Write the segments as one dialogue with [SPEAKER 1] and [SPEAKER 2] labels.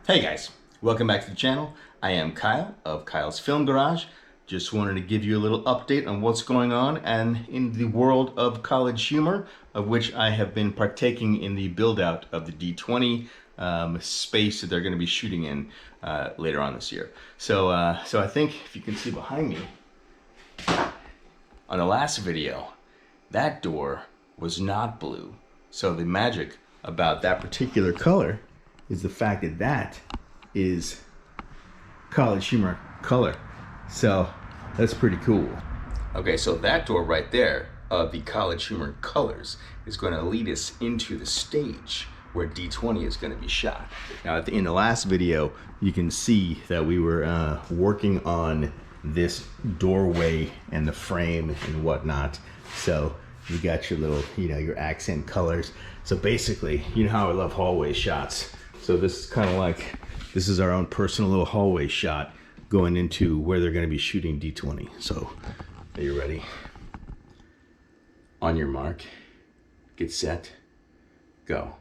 [SPEAKER 1] Hey guys, welcome back to the channel. I am Kyle of Kyle's Film Garage. Just wanted to give you a little update on what's going on and in the world of college humor, of which I have been partaking in the build out of the D20 space that they're going to be shooting in later on this year. So I think if you can see behind me, on the last video, that door was not blue. So the magic about that particular color is the fact that that is college humor color. So that's pretty cool. Okay, so that door right there of the college humor colors is going to lead us into the stage where D20 is going to be shot. Now in the last video, you can see that we were working on this doorway and the frame and whatnot. So you got your little, your accent colors. So basically, you know how I love hallway shots. So this is kind of like, this is our own personal little hallway shot going into where they're going to be shooting D20. So are you ready? On your mark, get set, go.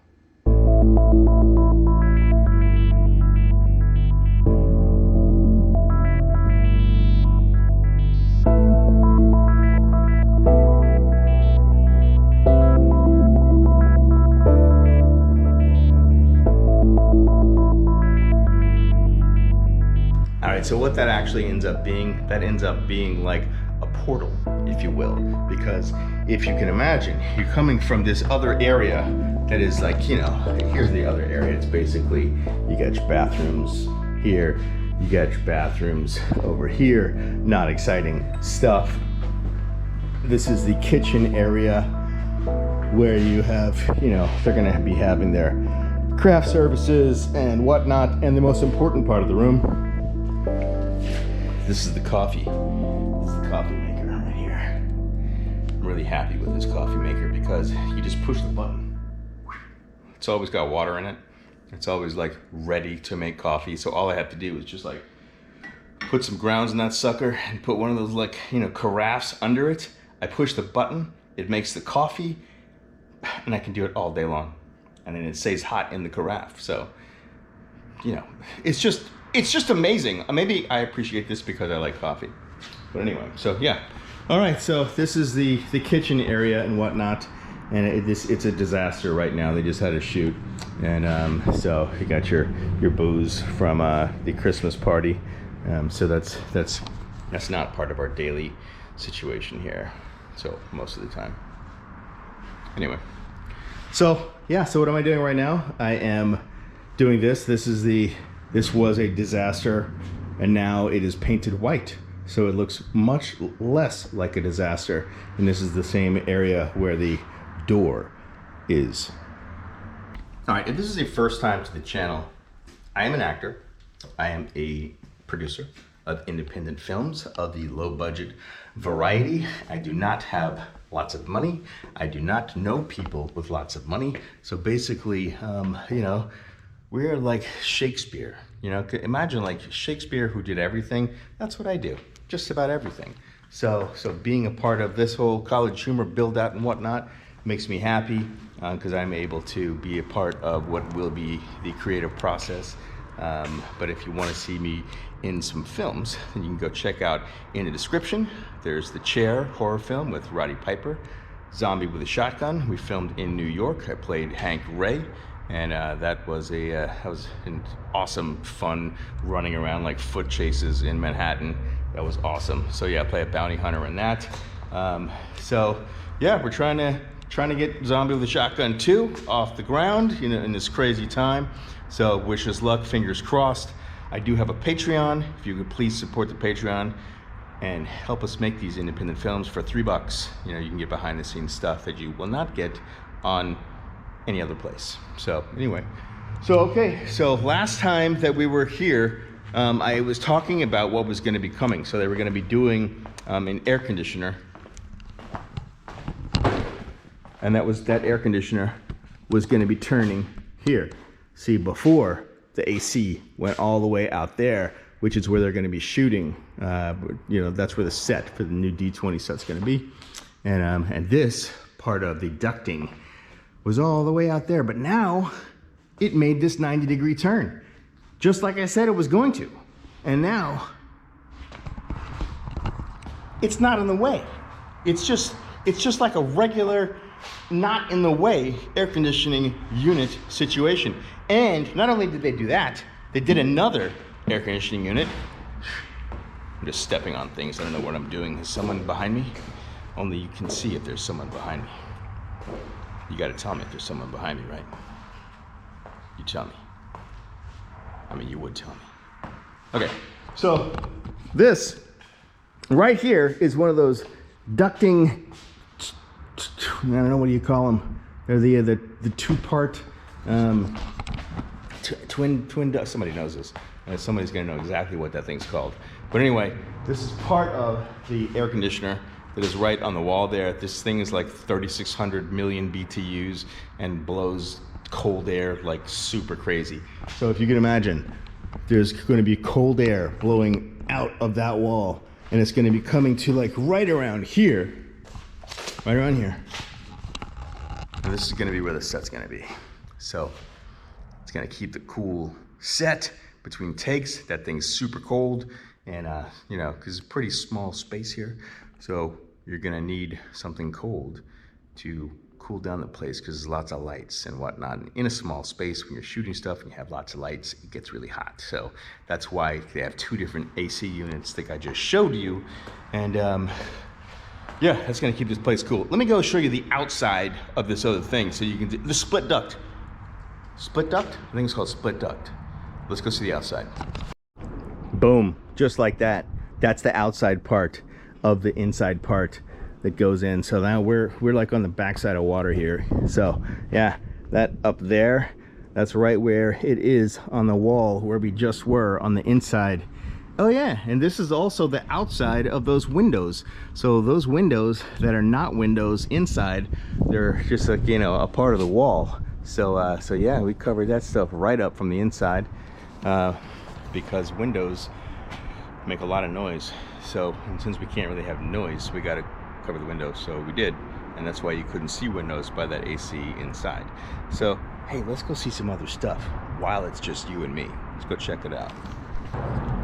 [SPEAKER 1] So what that actually ends up being, like a portal, if you will, because if you can imagine, you're coming from this other area that is like, here's the other area. It's basically, you got your bathrooms here, you got your bathrooms over here, not exciting stuff. This is the kitchen area where you have, they're gonna be having their craft services and whatnot, and the most important part of the room, this is the coffee. This is the coffee maker right here. I'm really happy with this coffee maker because you just push the button. It's always got water in it. It's always like ready to make coffee. So all I have to do is just like put some grounds in that sucker and put one of those like, carafes under it. I push the button, it makes the coffee, and I can do it all day long. And then it stays hot in the carafe. So, it's just amazing. Maybe I appreciate this because I like coffee. But anyway, so yeah. All right, so this is the kitchen area and whatnot. And it's a disaster right now. They just had a shoot. And so you got your booze from the Christmas party. So that's not part of our daily situation here. So most of the time. Anyway. So yeah, so what am I doing right now? I am doing this. This was a disaster, and now it is painted white. So it looks much less like a disaster. And this is the same area where the door is. All right, if this is your first time to the channel, I am an actor. I am a producer of independent films of the low budget variety. I do not have lots of money. I do not know people with lots of money. So basically, we're like Shakespeare, imagine like Shakespeare who did everything. That's what I do, just about everything. So being a part of this whole college humor build out and whatnot makes me happy because I'm able to be a part of what will be the creative process. But if you want to see me in some films, then you can go check out in the description. There's The Chair horror film with Roddy Piper, Zombie with a Shotgun. We filmed in New York. I played Hank Ray. And that was an awesome, fun running around like foot chases in Manhattan. That was awesome. So yeah, I play a bounty hunter in that. So yeah, we're trying to get Zombie with a Shotgun 2 off the ground, in this crazy time. So wish us luck, fingers crossed. I do have a Patreon. If you could please support the Patreon and help us make these independent films for $3. You can get behind the scenes stuff that you will not get on any other place. So anyway, so last time that we were here, I was talking about what was going to be coming. So they were going to be doing an air conditioner, and that air conditioner was going to be turning here. See, before the AC went all the way out there, which is where they're going to be shooting. That's where the set for the new D20 set's going to be, and this part of the ducting was all the way out there, but now it made this 90-degree turn.
[SPEAKER 2] just like I said it was going to. And now, it's not in the way. It's just like a regular, not in the way air conditioning unit situation. And not only did they do that, they did another air conditioning unit. I'm just stepping on things. I don't know what I'm doing. Is someone behind me? Only you can see if there's someone behind me. You gotta tell me if there's someone behind me, right? You tell me. I mean, you would tell me. Okay, so this right here is one of those ducting, I don't know, what do you call them? They're the two-part twin, somebody knows this. Somebody's gonna know exactly what that thing's called. But anyway, this is part of the air conditioner that is right on the wall there. This thing is like 3,600 million BTUs and blows cold air like super crazy. So if you can imagine, there's gonna be cold air blowing out of that wall, and it's gonna be coming to like right around here. Right around here. And this is gonna be where the set's gonna be. So it's gonna keep the cool set between takes. That thing's super cold, and you know, because it's a pretty small space here. So you're gonna need something cold to cool down the place, because there's lots of lights and whatnot. And in a small space, when you're shooting stuff and you have lots of lights, it gets really hot. So that's why they have two different AC units like I just showed you. And yeah, that's gonna keep this place cool. Let me go show you the outside of this other thing so you can do the split duct. Split duct? I think it's called split duct. Let's go see the outside. Boom, just like that. That's the outside part of the inside part that goes in. So now we're like on the backside of water here. So yeah, that up there, that's right where it is on the wall where we just were on the inside. Oh yeah, and this is also the outside of those windows. So those windows that are not windows inside, they're just like, you know, a part of the wall. So so yeah, we covered that stuff right up from the inside because windows make a lot of noise. So, and since we can't really have noise, we got to cover the windows. So we did, and that's why you couldn't see windows by that AC inside. So hey, let's go see some other stuff while it's just you and me. Let's go check it out.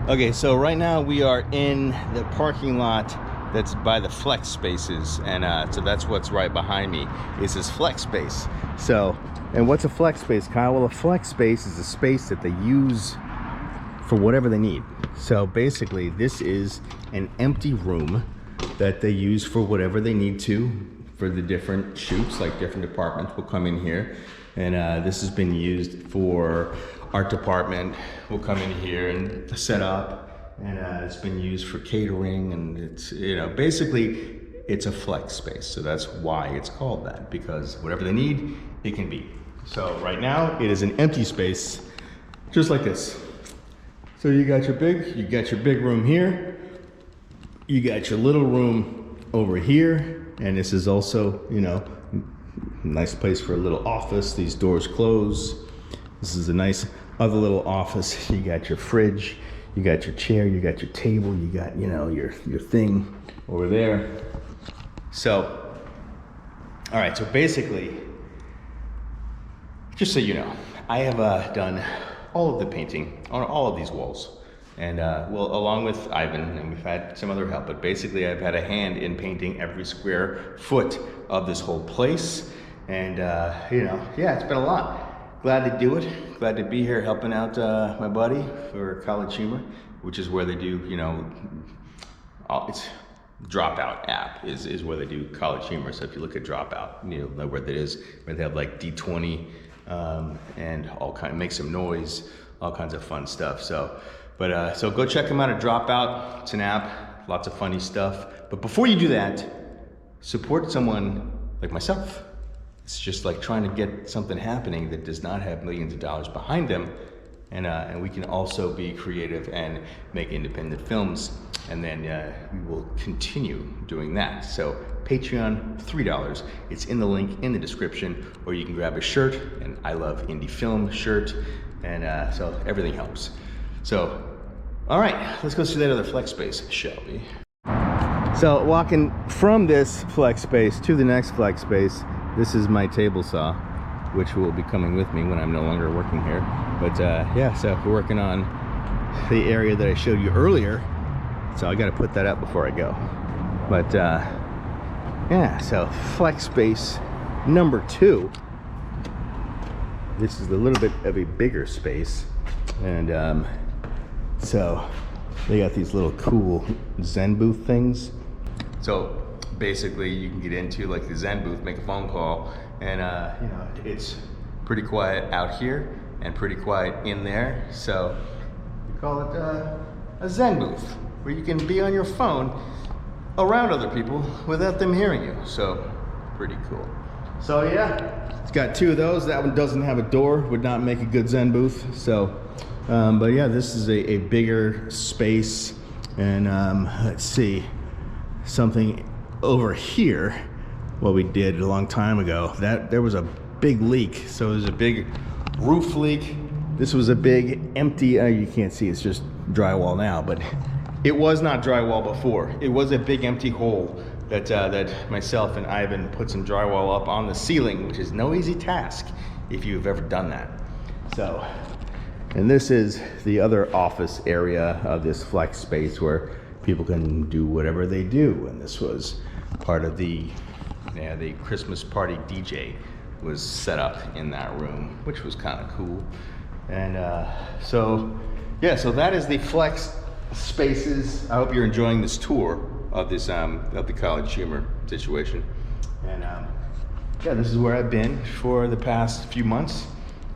[SPEAKER 2] Okay, so right now we are in the parking lot that's by the flex spaces, and so that's what's right behind me is this flex space. So, and what's a flex space, Kyle? Well, a flex space is a space that they use for whatever they need. So basically, this is an empty room that they use for whatever they need to for the different shoots. Like different departments will come in here, and this has been used for art department. Will come in here and set up, and it's been used for catering, and it's, you know, basically it's a flex space. So that's why it's called that, because whatever they need, it can be. So right now it is an empty space, just like this. So you got your big room here. You got your little room over here, and this is also, you know, nice place for a little office. These doors close. This is a nice other little office. You got your fridge, you got your chair, you got your table, you got, you know, your thing over there. So, all right, so basically, just so you know, I have done all of the painting on all of these walls. And well, along with Ivan, and we've had some other help, but basically I've had a hand in painting every square foot of this whole place. And you know, yeah, it's been a lot. Glad to do it. Glad to be here helping out my buddy for College Humor, which is where they do, you know, it's Dropout app is where they do College Humor. So if you look at Dropout, you'll know where that is, where they have like D20 and all kind, make some noise, all kinds of fun stuff. So, but so go check them out at Dropout. It's an app, lots of funny stuff. But before you do that, support someone like myself. It's just like trying to get something happening that does not have millions of dollars behind them, and we can also be creative and make independent films, and then we will continue doing that. So Patreon, $3. It's in the link in the description, or you can grab a shirt, an I Love Indiefilm shirt, and so everything helps. So, all right, let's go see that other flex space, shall we? So walking from this flex space to the next flex space, this is my table saw. which will be coming with me when I'm no longer working here. But yeah, so we're working on the area that I showed you earlier. So I got to put that up before I go. But yeah, so flex space number 2. This is a little bit of a bigger space. And so they got these little cool Zen booth things. So basically you can get into like the Zen booth, make a phone call, and you know, it's pretty quiet out here and pretty quiet in there. So we call it a Zen booth, where you can be on your phone around other people without them hearing you. So pretty cool. So yeah, it's got 2 of those. That one doesn't have a door, would not make a good Zen booth. So but yeah, this is a bigger space. And let's see, something over here, what we did a long time ago, that there was a big leak. So there's a big roof leak. This was a big empty, you can't see, it's just drywall now, but it was not drywall before. It was a big empty hole that that myself and Ivan put some drywall up on the ceiling, which is no easy task if you've ever done that. So, and this is the other office area of this flex space where people can do whatever they do. And this was part of the Christmas party DJ was set up in that room, which was kind of cool. And so yeah, so that is the flex spaces. I hope you're enjoying this tour of this of the College Humor situation. And yeah, this is where I've been for the past few months,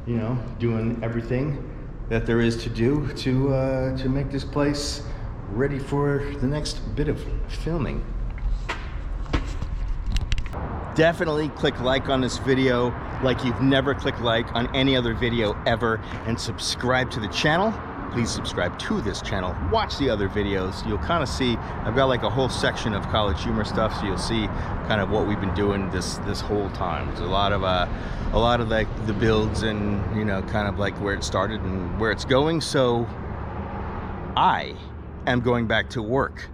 [SPEAKER 2] you know, doing everything that there is to do to make this place ready for the next bit of filming. Definitely click like on this video like you've never clicked like on any other video ever, and subscribe to the channel. Please subscribe to this channel. Watch the other videos. You'll kind of see, I've got like a whole section of College Humor stuff, so you'll see kind of what we've been doing this whole time. There's a lot of like the builds and, you know, kind of like where it started and where it's going. So I am going back to work.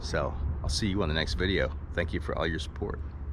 [SPEAKER 2] So I'll see you on the next video. Thank you for all your support.